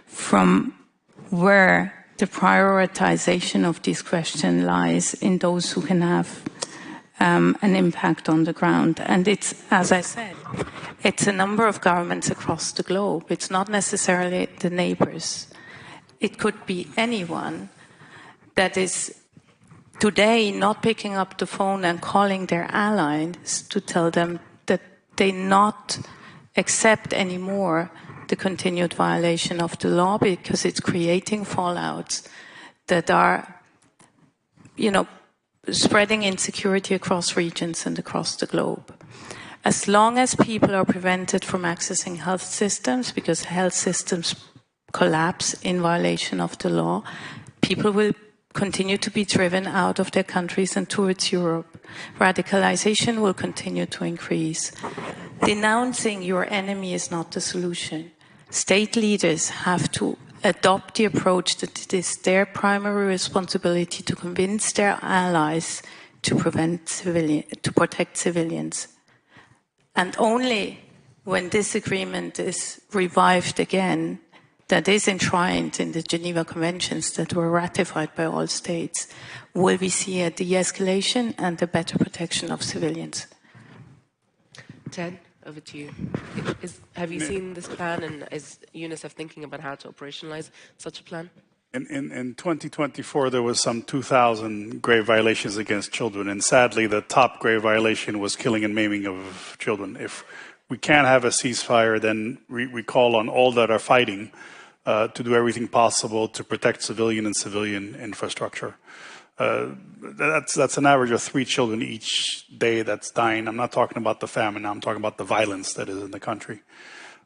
from where the prioritization of this question lies in those who can have an impact on the ground. And it's, as I said, it's a number of governments across the globe. It's not necessarily the neighbors. It could be anyone that is today not picking up the phone and calling their allies to tell them that they not accept anymore the continued violation of the law because it's creating fallouts that are spreading insecurity across regions and across the globe. As long as people are prevented from accessing health systems, because health systems collapse in violation of the law, people will continue to be driven out of their countries and towards Europe. Radicalization will continue to increase. Denouncing your enemy is not the solution. State leaders have to adopt the approach that it is their primary responsibility to convince their allies to protect civilians. And only when this agreement is revived again, that is enshrined in the Geneva Conventions that were ratified by all states, will we see a de-escalation and a better protection of civilians. Ted, over to you. Have you seen this plan, and is UNICEF thinking about how to operationalize such a plan? In 2024, there was some 2,000 grave violations against children, and sadly, the top grave violation was killing and maiming of children. If we can't have a ceasefire, then we call on all that are fighting to do everything possible to protect civilian and civilian infrastructure. That's an average of 3 children each day that's dying. I'm not talking about the famine, I'm talking about the violence that is in the country.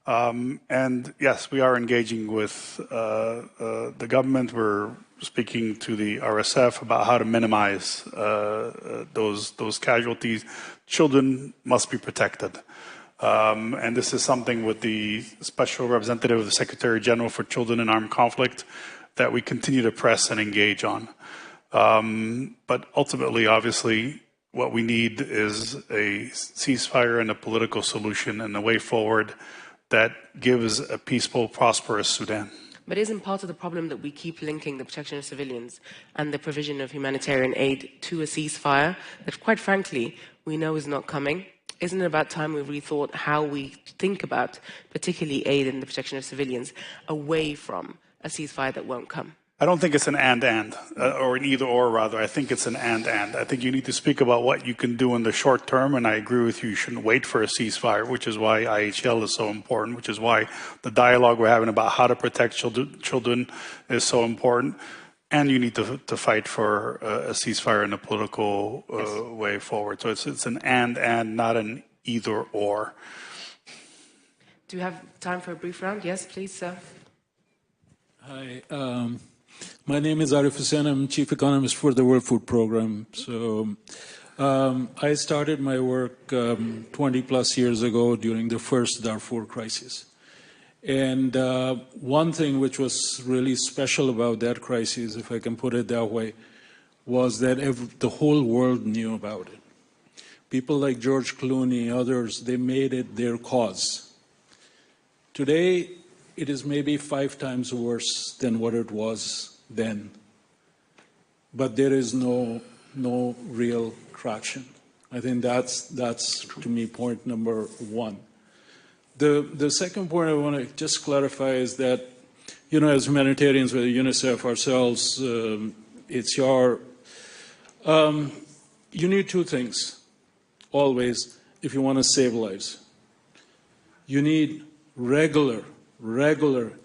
And yes, we are engaging with the government. We're speaking to the RSF about how to minimize those casualties. Children must be protected. And this is something with the Special Representative of the Secretary General for Children in Armed Conflict that we continue to press and engage on. But ultimately, obviously, what we need is a ceasefire and a political solution and a way forward that gives a peaceful, prosperous Sudan. But isn't part of the problem that we keep linking the protection of civilians and the provision of humanitarian aid to a ceasefire that, quite frankly, we know is not coming? Isn't it about time we rethought how we think about particularly aid and the protection of civilians away from a ceasefire that won't come? I don't think it's an and, or an either or rather. I think it's an and. I think you need to speak about what you can do in the short term, and I agree with you, you shouldn't wait for a ceasefire, which is why IHL is so important, which is why the dialogue we're having about how to protect children is so important. And you need to fight for a ceasefire in a political way forward. So it's an and, not an either or. Do we have time for a brief round? Yes, please, sir. Hi. My name is Arif Hussain. I'm Chief Economist for the World Food Program. So I started my work 20 plus years ago during the first Darfur crisis. And one thing which was really special about that crisis, if I can put it that way, was that the whole world knew about it. People like George Clooney, others, they made it their cause. Today, it is maybe 5 times worse than what it was then. But there is no real traction. I think that's to me point number 1. The second point I want to just clarify is that, as humanitarians, whether UNICEF, ourselves, HCR, you need 2 things always if you want to save lives. You need regular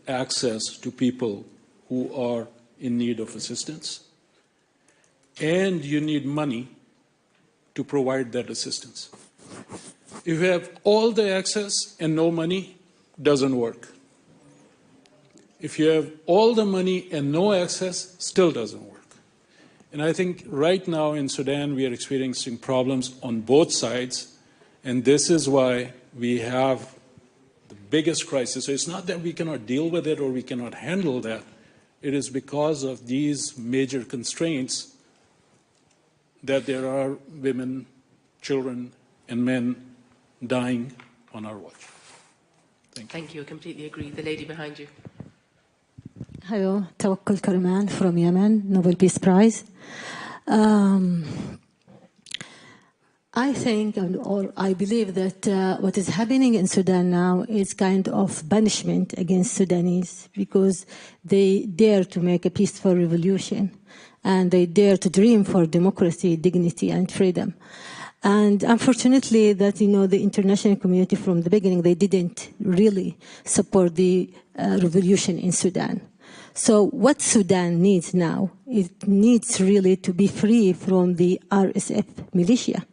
access to people who are in need of assistance, and you need money to provide that assistance. If you have all the access and no money, doesn't work. If you have all the money and no access, still doesn't work. And I think right now in Sudan, we are experiencing problems on both sides, and this is why we have the biggest crisis. So it's not that we cannot deal with it or we cannot handle that. It is because of these major constraints that there are women, children, and men dying on our watch. Thank you. Thank you. I completely agree. The lady behind you. Hello, Tawakkul Karman from Yemen, Nobel Peace Prize. I think, or I believe that what is happening in Sudan now is kind of punishment against Sudanese because they dare to make a peaceful revolution and they dare to dream for democracy, dignity, and freedom. And unfortunately, that the international community from the beginning, they didn't really support the revolution in Sudan. So what Sudan needs now, it needs really to be free from the RSF militia.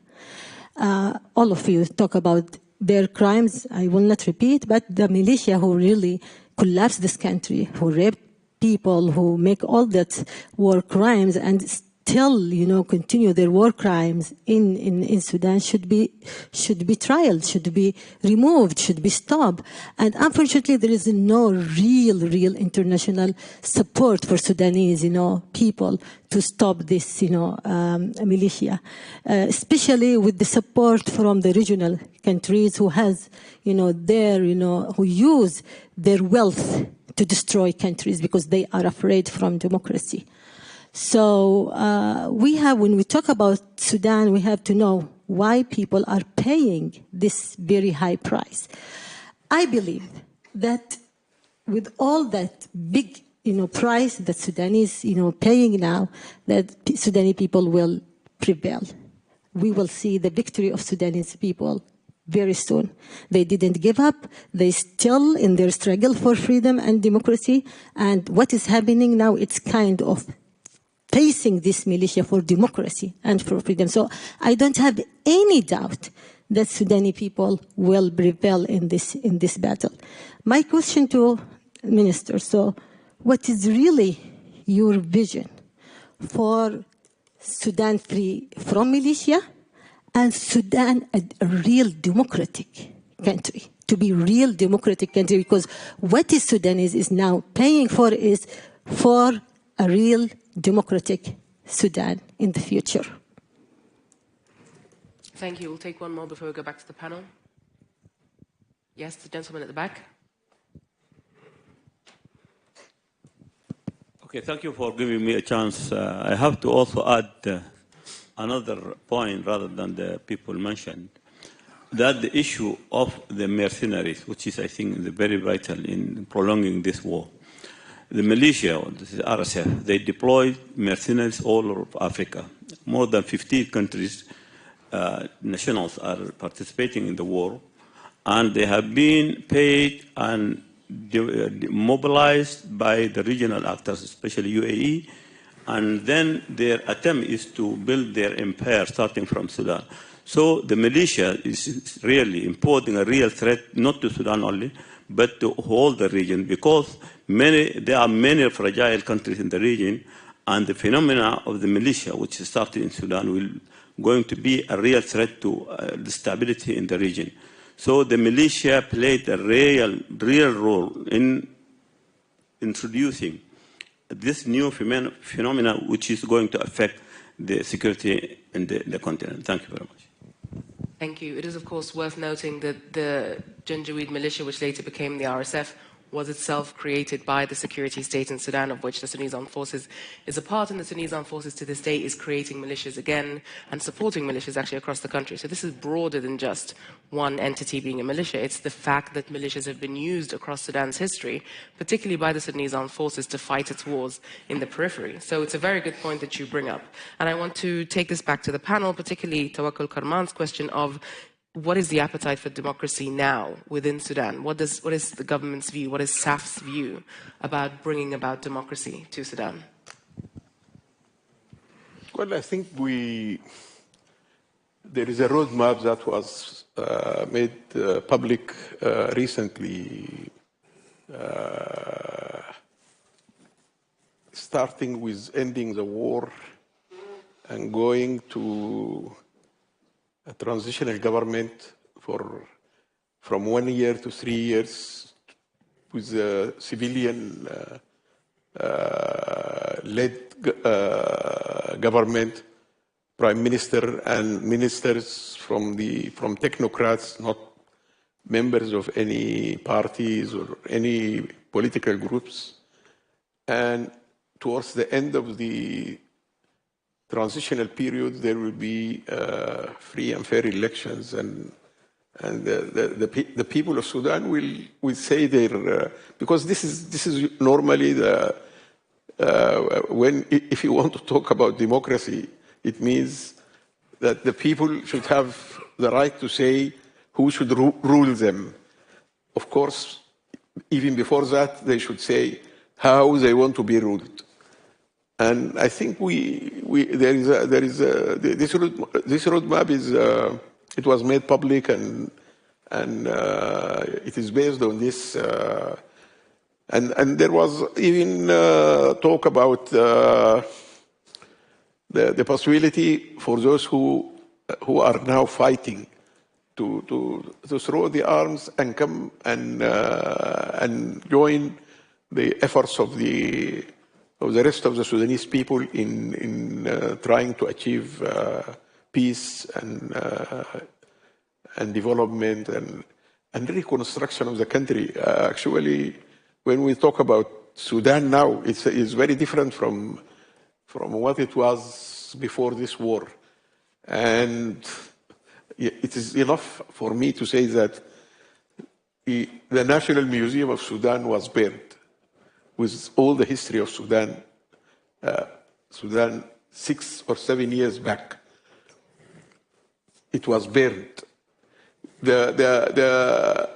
All of you talk about their crimes. I will not repeat, but the militia who really collapsed this country, who raped people, who make all that war crimes and still, you know, continue their war crimes in Sudan should be trialed, should be removed, should be stopped. And unfortunately, there is no real international support for Sudanese, you know, people to stop this, you know, militia, especially with the support from the regional countries who has, you know, who use their wealth to destroy countries because they are afraid from democracy. So when we talk about Sudan, we have to know why people are paying this very high price. I believe that with all that big, you know, price that Sudanese, you know, paying now, that Sudanese people will prevail. We will see the victory of Sudanese people very soon. They didn't give up. They still in their struggle for freedom and democracy. And what is happening now, it's kind of facing this militia for democracy and for freedom. So I don't have any doubt that Sudanese people will prevail in this battle. My question to Minister, so what is really your vision for Sudan free from militia and Sudan a real democratic country, to be real democratic country? Because what is Sudanese is now paying for is for a real democratic Sudan in the future. Thank you. We'll take one more before we go back to the panel. Yes, the gentleman at the back. Okay, thank you for giving me a chance. I have to also add another point rather than the people mentioned, that the issue of the mercenaries, which is, I think, very vital in prolonging this war. The militia, the RSF, they deploy mercenaries all over Africa. More than 15 countries, nationals are participating in the war, and they have been paid and mobilized by the regional actors, especially UAE, and then their attempt is to build their empire starting from Sudan. So the militia is really imposing a real threat, not to Sudan only, but to all the region, because there are many fragile countries in the region, and the phenomena of the militia, which started in Sudan, will going to be a real threat to the stability in the region. So the militia played a real role in introducing this new phenomena, which is going to affect the security in the continent. Thank you very much. Thank you. It is, of course, worth noting that the Janjaweed militia, which later became the RSF, was itself created by the security state in Sudan, of which the Sudanese Armed Forces is a part, and the Sudanese Armed Forces to this day is creating militias again and supporting militias actually across the country. So this is broader than just one entity being a militia. It's the fact that militias have been used across Sudan's history, particularly by the Sudanese Armed Forces, to fight its wars in the periphery. So it's a very good point that you bring up. And I want to take this back to the panel, particularly Tawakkul Karman's question of what is the appetite for democracy now within Sudan? What is the government's view? What is SAF's view about bringing about democracy to Sudan? Well, I think there is a roadmap that was made public recently, starting with ending the war and going to a transitional government from 1 year to 3 years with a civilian led government, prime minister and ministers from technocrats, not members of any parties or any political groups. And towards the end of the transitional period, there will be free and fair elections, and the people of Sudan will say their because this is normally if you want to talk about democracy, it means that the people should have the right to say who should rule them. Of course, even before that, they should say how they want to be ruled. And I think this roadmap is it was made public and it is based on this. And there was even talk about the possibility for those who are now fighting to throw the arms and come and join the efforts of the rest of the Sudanese people in trying to achieve peace and development and reconstruction of the country. Actually, when we talk about Sudan now, it's very different from what it was before this war. And it is enough for me to say that the National Museum of Sudan was burned with all the history of Sudan, 6 or 7 years back. It was burned. The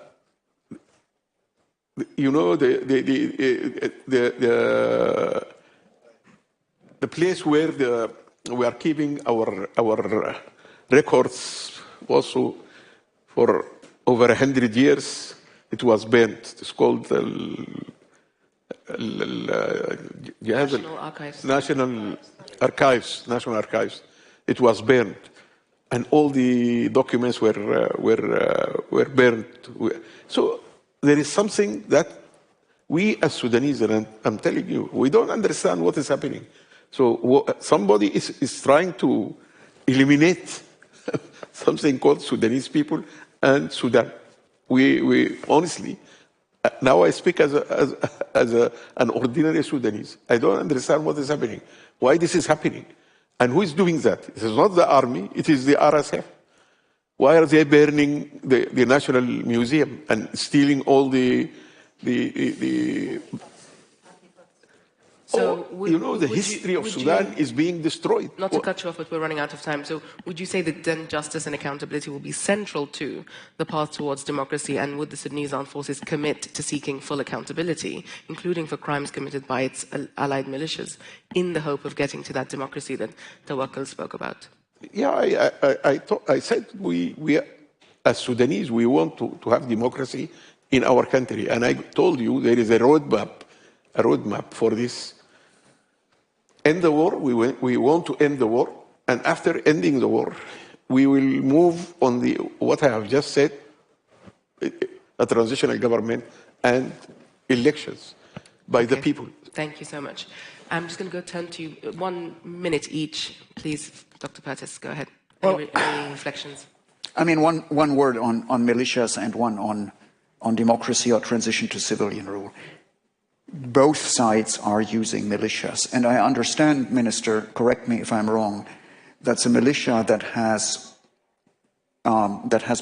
place where we are keeping our records also for over 100 years, it was burned. It's called National Archives. National Archives. It was burned, and all the documents were burned. So there is something that we as Sudanese, and I'm telling you, we don't understand what is happening. So somebody is trying to eliminate something called Sudanese people and Sudan. We honestly, now I speak as an ordinary Sudanese. I don't understand what is happening, why this is happening, and who is doing that. It is not the army, it is the RSF. Why are they burning the National Museum and stealing all the So the history of Sudan is being destroyed. Not to cut you off, but we're running out of time. So would you say that then justice and accountability will be central to the path towards democracy? And would the Sudanese armed forces commit to seeking full accountability, including for crimes committed by its allied militias, in the hope of getting to that democracy that Tawakkul spoke about? Yeah, I said we as Sudanese, we want to have democracy in our country. And I told you there is a roadmap for this. End the war, we want to end the war, and after ending the war, we will move on what I have just said, a transitional government and elections by the people. Thank you so much. I'm just going to turn to you. 1 minute each, please, Dr. Pertis, go ahead. Any reflections? I mean, one word on militias and one on democracy or transition to civilian rule. Both sides are using militias. And I understand, Minister, correct me if I'm wrong, that's a militia that has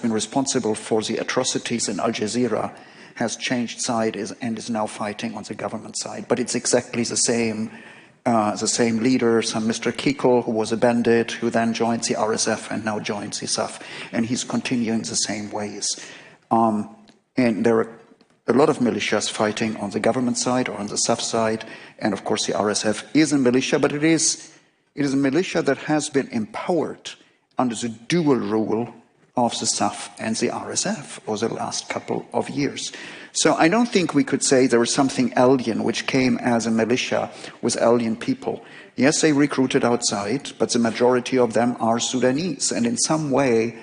been responsible for the atrocities in Al Jazeera, has changed side and is now fighting on the government side. But it's exactly the same leader, some Mr. Kikl, who was a bandit, who then joined the RSF and now joins the SAF. And he's continuing the same ways. And there are a lot of militias fighting on the government side or on the SAF side, and of course the RSF is a militia, but it is a militia that has been empowered under the dual rule of the SAF and the RSF over the last couple of years. So I don't think we could say there was something alien which came as a militia with alien people. Yes, they recruited outside, but the majority of them are Sudanese, and in some way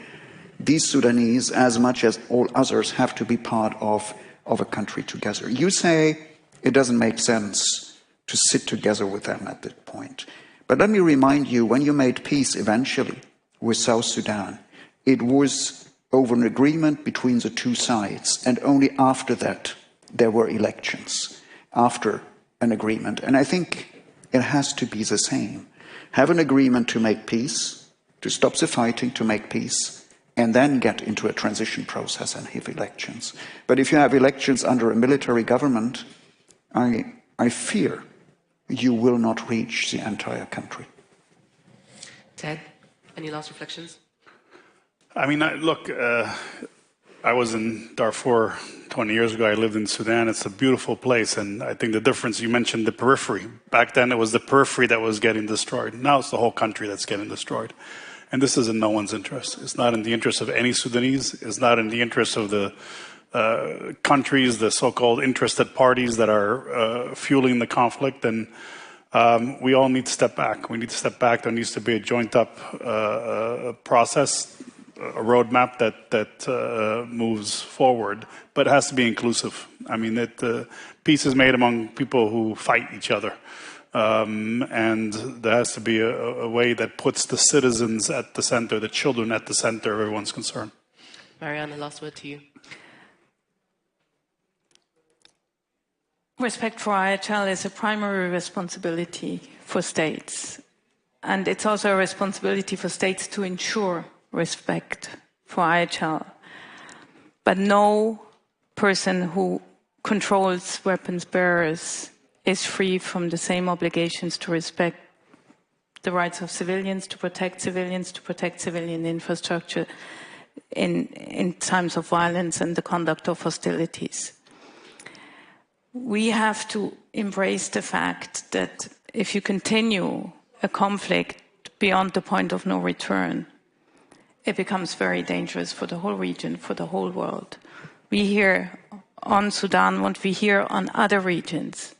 these Sudanese, as much as all others, have to be part of a country together. You say it doesn't make sense to sit together with them at that point. But let me remind you, when you made peace eventually with South Sudan, it was over an agreement between the two sides, and only after that there were elections, after an agreement. And I think it has to be the same. Have an agreement to make peace, to stop the fighting, to make peace, and then get into a transition process and have elections. But if you have elections under a military government, I fear you will not reach the entire country. Ted, any last reflections? I mean, look, I was in Darfur 20 years ago. I lived in Sudan. It's a beautiful place. And I think the difference, you mentioned the periphery. Back then, it was the periphery that was getting destroyed. Now it's the whole country that's getting destroyed. And this is in no one's interest. It's not in the interest of any Sudanese. It's not in the interest of the countries, the so-called interested parties that are fueling the conflict. And we all need to step back. We need to step back. There needs to be a joined-up process, a roadmap that moves forward, but it has to be inclusive. I mean, peace is made among people who fight each other. And there has to be a way that puts the citizens at the center, the children at the center of everyone's concern. Marianne, the last word to you. Respect for IHL is a primary responsibility for states. And it's also a responsibility for states to ensure respect for IHL. But no person who controls weapons bearers is free from the same obligations to respect the rights of civilians, to protect civilian infrastructure in times of violence and the conduct of hostilities. We have to embrace the fact that if you continue a conflict beyond the point of no return, it becomes very dangerous for the whole region, for the whole world. We hear on Sudan what we hear on other regions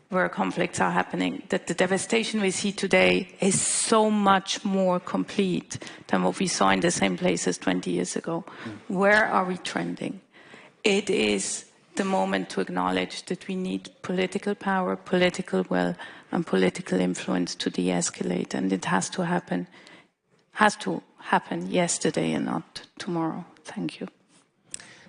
where conflicts are happening, that the devastation we see today is so much more complete than what we saw in the same places 20 years ago. Where are we trending? It is the moment to acknowledge that we need political power, political will, and political influence to de-escalate, and it has to happen yesterday and not tomorrow. Thank you.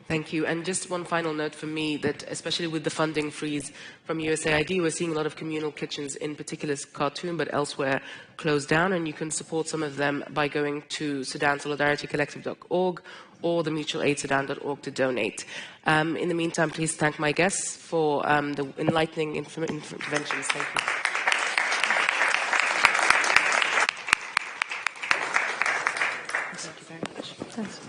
Thank you. And just one final note for me, that especially with the funding freeze from USAID, we're seeing a lot of communal kitchens, in particular Khartoum, but elsewhere, closed down. And you can support some of them by going to SudanSolidarityCollective.org or the mutualaidsudan.org to donate. In the meantime, please thank my guests for the enlightening interventions. Thank you. Thank you very much. Thanks.